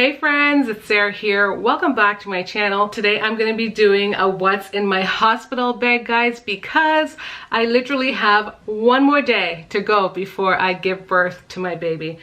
Hey friends, it's Sarah here. Welcome back to my channel. Today I'm going to be doing a what's in my hospital bag, guys, because I literally have one more day to go before I give birth to my baby.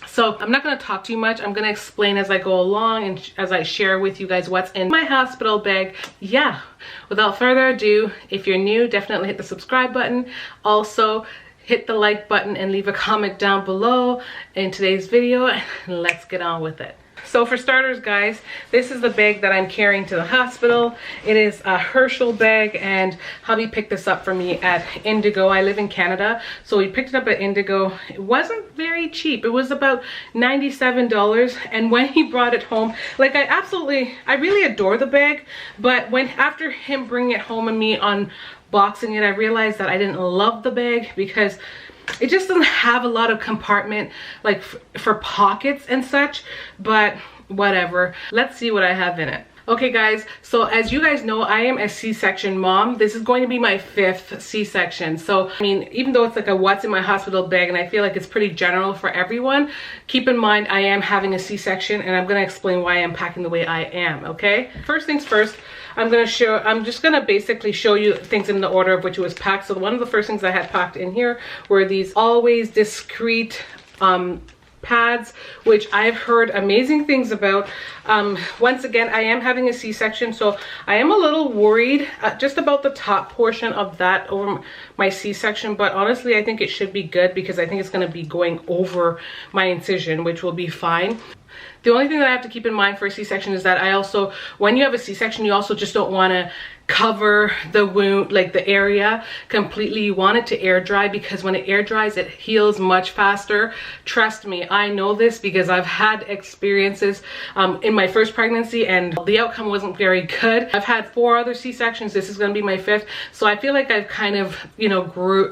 So I'm not going to talk too much. I'm going to explain as I go along and as I share with you guys what's in my hospital bag. Yeah, without further ado, if you're new, definitely hit the subscribe button. Also, hit the like button and leave a comment down below in today's video, and let's get on with it. So for starters, guys, this is the bag that I'm carrying to the hospital. It is a Herschel bag, and hubby picked this up for me at Indigo. I live in Canada, so we picked it up at Indigo. It wasn't very cheap. It was about $97, and when he brought it home, like I really adore the bag, but after him bringing it home and me unboxing it, I realized that I didn't love the bag because it just doesn't have a lot of compartment like for pockets and such, but whatever. Let's see what I have in it. Okay guys, so as you guys know, I am a C-section mom. This is going to be my 5th C-section. So I mean, even though it's like a what's in my hospital bag and I feel like it's pretty general for everyone, keep in mind I am having a C-section, and I'm going to explain why I'm packing the way I am, okay? First things first, I'm just gonna basically show you things in the order of which it was packed. So one of the first things I had packed in here were these always Discrete pads, which I've heard amazing things about. Once again, I am having a C-section, so I am a little worried just about the top portion of that over my C-section, but honestly I think it should be good because I think it's going to be going over my incision, which will be fine. The only thing that I have to keep in mind for a C-section is that when you have a C-section, you also just don't want to cover the wound, like the area completely. You want it to air dry, because when it air dries, it heals much faster. Trust me, I know this because I've had experiences in my first pregnancy and the outcome wasn't very good. I've had 4 other C-sections. This is going to be my 5th. So I feel like I've kind of,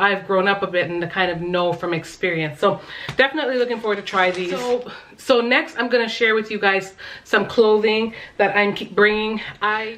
I've grown up a bit and kind of know from experience. So definitely looking forward to try these. So next I'm going to share with you guys some clothing that I'm bringing.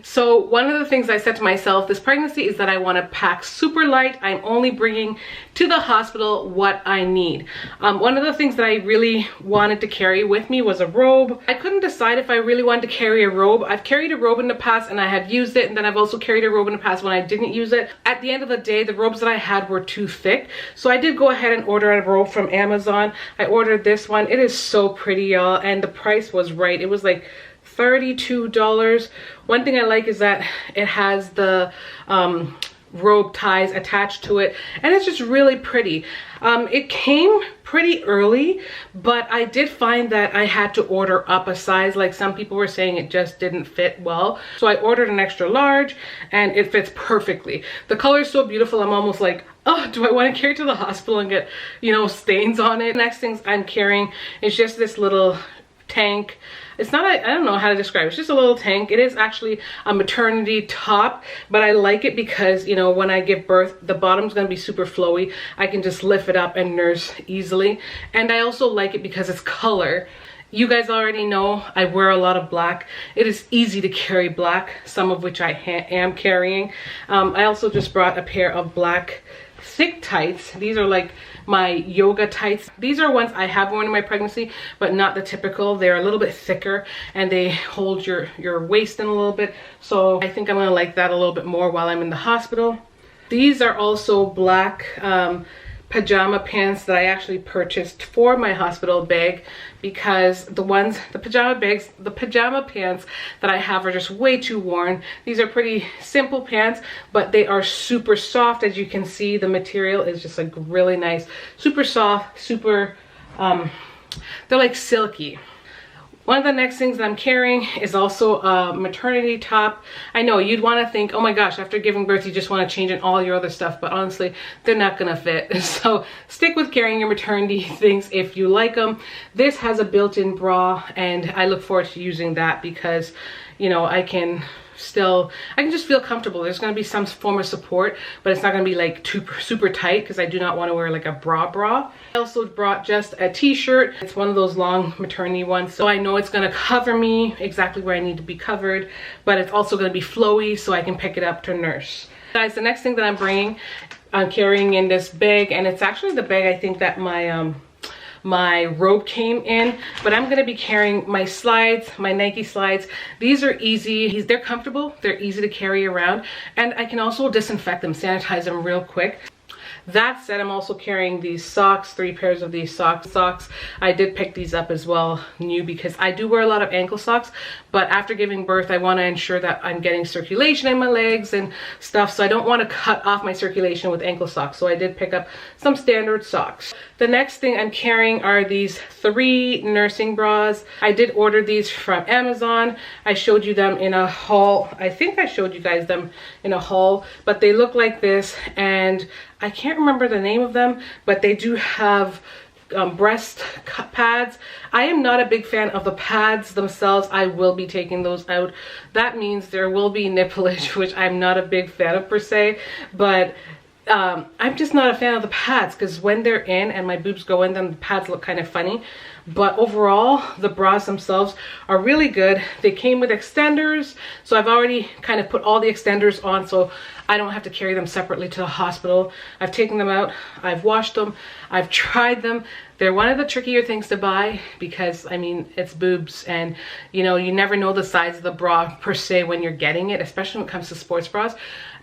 So one of the things I said to myself this pregnancy is that I want to pack super light. I'm only bringing to the hospital what I need. One of the things that I really wanted to carry with me was a robe. I couldn't decide if I really wanted to carry a robe. I've carried a robe in the past and I have used it, and then I've also carried a robe in the past when I didn't use it. At the end of the day, the robes that I had were too thick, so I did go ahead and order a robe from Amazon. I ordered this one. It is so pretty, y'all, and the price was right. It was like $32. One thing I like is that it has the robe ties attached to it, and it's just really pretty. It came pretty early, but I did find that I had to order up a size. Like some people were saying it just didn't fit well, so I ordered an extra large and it fits perfectly. The color is so beautiful, I'm almost like, oh, do I want to carry it to the hospital and get, stains on it? Next things I'm carrying is just this little tank. It's not I don't know how to describe it. It's just a little tank. It is actually a maternity top, but I like it because, when I give birth, the bottom's going to be super flowy. I can just lift it up and nurse easily. And I also like it because it's color. You guys already know I wear a lot of black. It is easy to carry black, some of which I am carrying. I also just brought a pair of black thick tights. These are like my yoga tights. These are ones I have worn in my pregnancy, but not the typical. They're a little bit thicker and they hold your waist in a little bit. So I think I'm gonna like that a little bit more while I'm in the hospital. These are also black pajama pants that I actually purchased for my hospital bag, because the pajama pants that I have are just way too worn. These are pretty simple pants, but they are super soft. As you can see, the material is just like really nice, super soft, super they're like silky. One of the next things that I'm carrying is also a maternity top. I know you'd want to think, oh my gosh, after giving birth you just want to change in all your other stuff, but honestly they're not gonna fit. So stick with carrying your maternity things if you like them. This has a built-in bra, and I look forward to using that because I can just feel comfortable. There's going to be some form of support, but it's not going to be like super tight, because I do not want to wear like a bra. I also brought just a t-shirt. It's one of those long maternity ones, so I know it's going to cover me exactly where I need to be covered, but it's also going to be flowy so I can pick it up to nurse. Guys, the next thing that I'm carrying in this bag, and it's actually the bag I think that my my Robe came in, but I'm gonna be carrying my slides, my Nike slides. These are easy, they're comfortable, they're easy to carry around, and I can also disinfect them, sanitize them real quick. That said, I'm also carrying these socks, 3 pairs of these socks. I did pick these up as well, new, because I do wear a lot of ankle socks, but after giving birth, I want to ensure that I'm getting circulation in my legs and stuff, so I don't want to cut off my circulation with ankle socks, so I did pick up some standard socks. The next thing I'm carrying are these 3 nursing bras. I did order these from Amazon. I showed you them in a haul. I think I showed you guys them in a haul, but they look like this, and I can't remember the name of them, but they do have breast pads. I am not a big fan of the pads themselves. I will be taking those out. That means there will be nipplage, which I'm not a big fan of per se, but I'm just not a fan of the pads, because when they're in and my boobs go in, then the pads look kind of funny. But overall, the bras themselves are really good. They came with extenders, so I've already kind of put all the extenders on, so I don't have to carry them separately to the hospital. I've taken them out, I've washed them, I've tried them. They're one of the trickier things to buy, because I mean, it's boobs, and you know, you never know the size of the bra per se when you're getting it, especially when it comes to sports bras.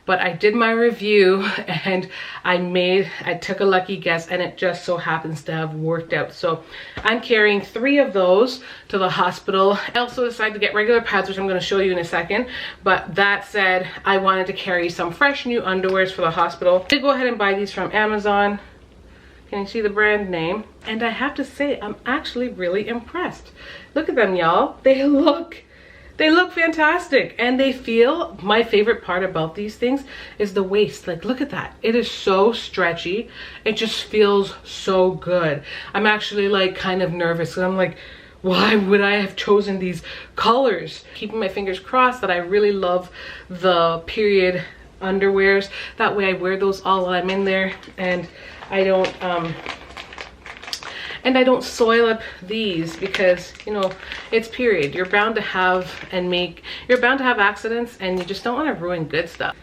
But I did my review, and I took a lucky guess, and it just so happens to have worked out. So I'm carrying 3 of those to the hospital. I also decided to get regular pads, which I'm going to show you in a second. But that said, I wanted to carry some fresh new underwears for the hospital. I did go ahead and buy these from Amazon. Can you see the brand name? And I have to say, I'm actually really impressed. Look at them, y'all. They look fantastic, and they feel, my favorite part about these things is the waist. Like, look at that. It is so stretchy. It just feels so good. I'm actually like kind of nervous, because I'm like, why would I have chosen these colors? Keeping my fingers crossed that I really love the period underwears. That way I wear those all while I'm in there, and I don't soil up these, because you know, it's period. You're bound to have accidents, and you just don't want to ruin good stuff.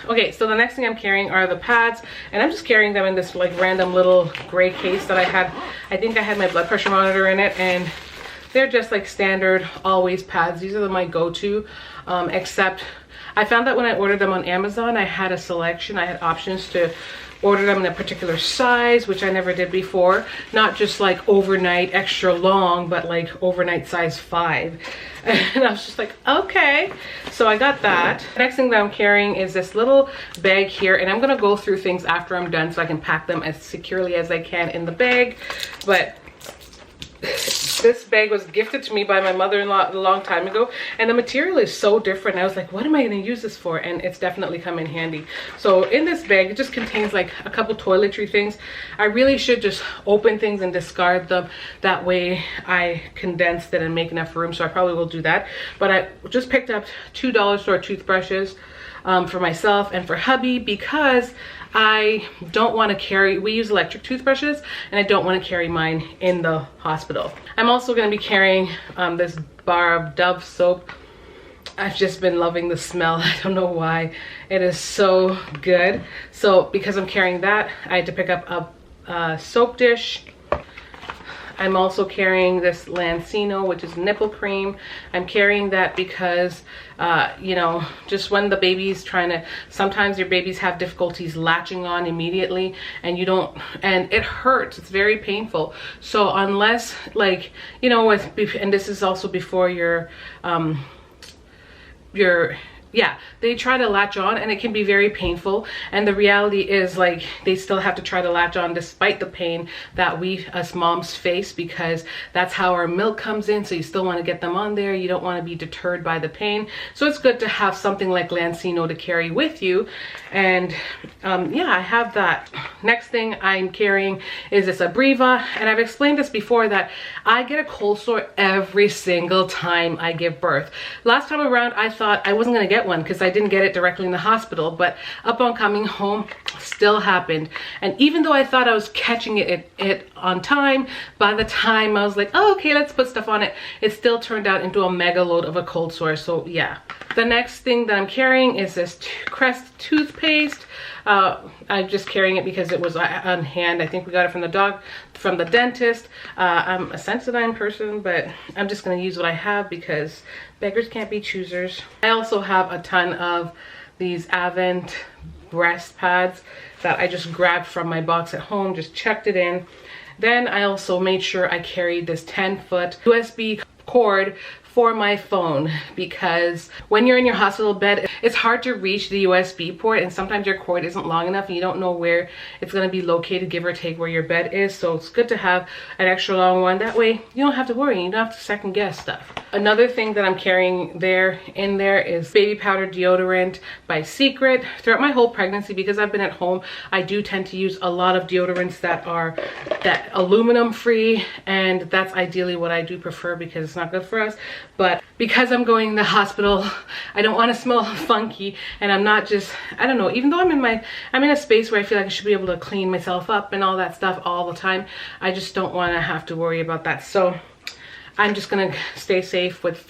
Okay, so the next thing I'm carrying are the pads, and I'm just carrying them in this like random little gray case that I had. I think I had my blood pressure monitor in it, and they're just like standard always pads. These are my go-to, except I found that when I ordered them on Amazon, I had a selection. I had options to order them in a particular size, which I never did before. Not just like overnight extra long, but like overnight size 5. And I was just like, okay. So I got that. Next thing that I'm carrying is this little bag here, and I'm gonna go through things after I'm done so I can pack them as securely as I can in the bag. But this bag was gifted to me by my mother-in-law a long time ago, and the material is so different. I was like, what am I going to use this for? And it's definitely come in handy. So in this bag, it just contains like a couple toiletry things. I really should just open things and discard them. That way I condensed it and make enough room, so I probably will do that. But I just picked up $2 store toothbrushes for myself and for hubby, because I don't want to carry, we use electric toothbrushes, and I don't want to carry mine in the hospital. I'm also going to be carrying this bar of Dove soap. I've just been loving the smell. I don't know why. It is so good. So because I'm carrying that, I had to pick up a soap dish. I'm also carrying this Lancino, which is nipple cream. I'm carrying that because, you know, just when the baby's sometimes your babies have difficulties latching on immediately, and and it hurts. It's very painful. So unless, like, you know, and this is also before yeah, they try to latch on, and it can be very painful. And the reality is, like, they still have to try to latch on despite the pain that we us moms face, because that's how our milk comes in. So you still want to get them on there. You don't want to be deterred by the pain. So it's good to have something like Lancino to carry with you. And yeah, I have that. Next thing I'm carrying is this Breva, and I've explained this before, that I get a cold sore every single time I give birth. Last time around, I thought I wasn't going to get one because I didn't get it directly in the hospital, but upon coming home, still happened. And even though I thought I was catching it on time, by the time I was like, oh, okay, let's put stuff on it, it still turned out into a mega load of a cold sore. So yeah, The next thing that I'm carrying is this Crest toothpaste. I'm just carrying it because it was on hand. I think we got it from the dentist. I'm a Sensodyne person, but I'm just gonna use what I have because beggars can't be choosers. I also have a ton of these Avent breast pads that I just grabbed from my box at home, just chucked it in. Then I also made sure I carried this 10-foot USB cord for my phone, because when you're in your hospital bed, it's hard to reach the USB port, and sometimes your cord isn't long enough and you don't know where it's going to be located, give or take where your bed is. So it's good to have an extra long one. That way you don't have to worry, you don't have to second guess stuff. Another thing that I'm carrying in there is baby powder deodorant by Secret. Throughout my whole pregnancy, because I've been at home, I do tend to use a lot of deodorants that are aluminum free, and that's ideally what I do prefer because it's not good for us. But because I'm going to the hospital, I don't want to smell funky, and I'm not just, I don't know, even though I'm in a space where I feel like I should be able to clean myself up and all that stuff all the time, I just don't want to have to worry about that. So I'm just gonna stay safe with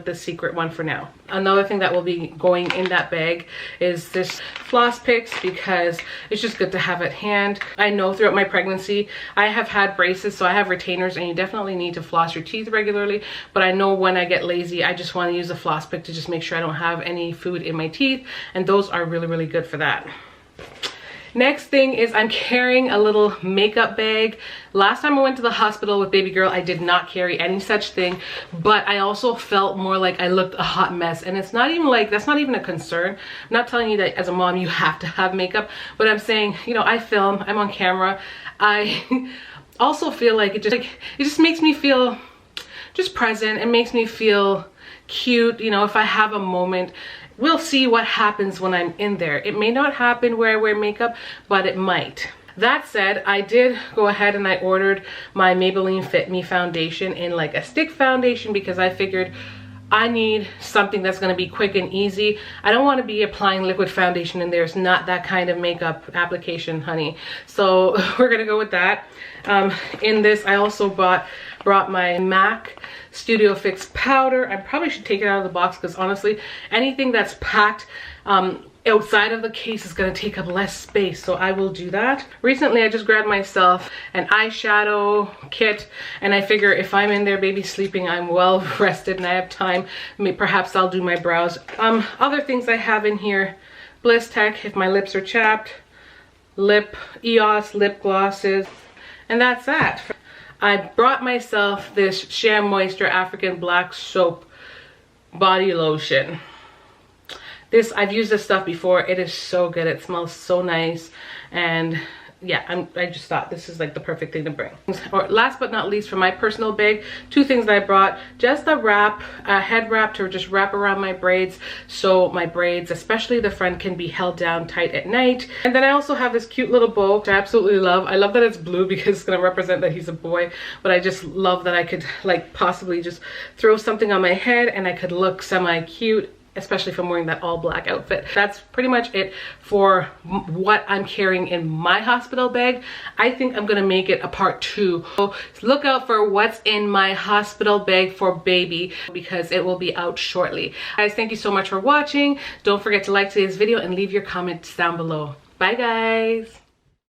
the Secret one for now. Another thing that will be going in that bag is this Floss Picks, because it's just good to have at hand. I know throughout my pregnancy I have had braces, so I have retainers, and you definitely need to floss your teeth regularly. But I know when I get lazy, I just want to use a floss pick to just make sure I don't have any food in my teeth, and those are really, really good for that. Next thing is I'm carrying a little makeup bag. Last time I went to the hospital with baby girl, I did not carry any such thing, but I also felt more like I looked a hot mess. And it's not even like, that's not even a concern. I'm not telling you that as a mom you have to have makeup, but I'm saying, you know, I film, I'm on camera. I also feel like it just makes me feel just present. It makes me feel cute, you know, if I have a moment. We'll see what happens when I'm in there. It may not happen where I wear makeup, but it might. That said, I did go ahead and I ordered my Maybelline Fit Me foundation in like a stick foundation, because I figured I need something that's going to be quick and easy. I don't want to be applying liquid foundation, and there's not that kind of makeup application, honey. So we're going to go with that. In this, I also brought my MAC Studio Fix powder. I probably should take it out of the box, because honestly, anything that's packed outside of the case is going to take up less space, so I will do that. Recently I just grabbed myself an eyeshadow kit, and I figure if I'm in there baby sleeping, I'm well rested and I have time, perhaps I'll do my brows. Other things I have in here: Bliss Tech if my lips are chapped, EOS lip glosses, and that's that. I brought myself this Shea Moisture African Black Soap body lotion. I've used this stuff before. It is so good. It smells so nice, and yeah, I just thought this is like the perfect thing to bring. Or last but not least, for my personal bag, two things that I brought: just a head wrap to just wrap around my braids, so my braids, especially the front, can be held down tight at night. And then I also have this cute little bow, which I absolutely love. I love that it's blue because it's gonna represent that he's a boy, but I just love that I could like possibly just throw something on my head and I could look semi-cute, especially if I'm wearing that all black outfit. That's pretty much it for what I'm carrying in my hospital bag. I think I'm gonna make it a part 2. So look out for what's in my hospital bag for baby, because it will be out shortly. Guys, thank you so much for watching. Don't forget to like today's video and leave your comments down below. Bye guys.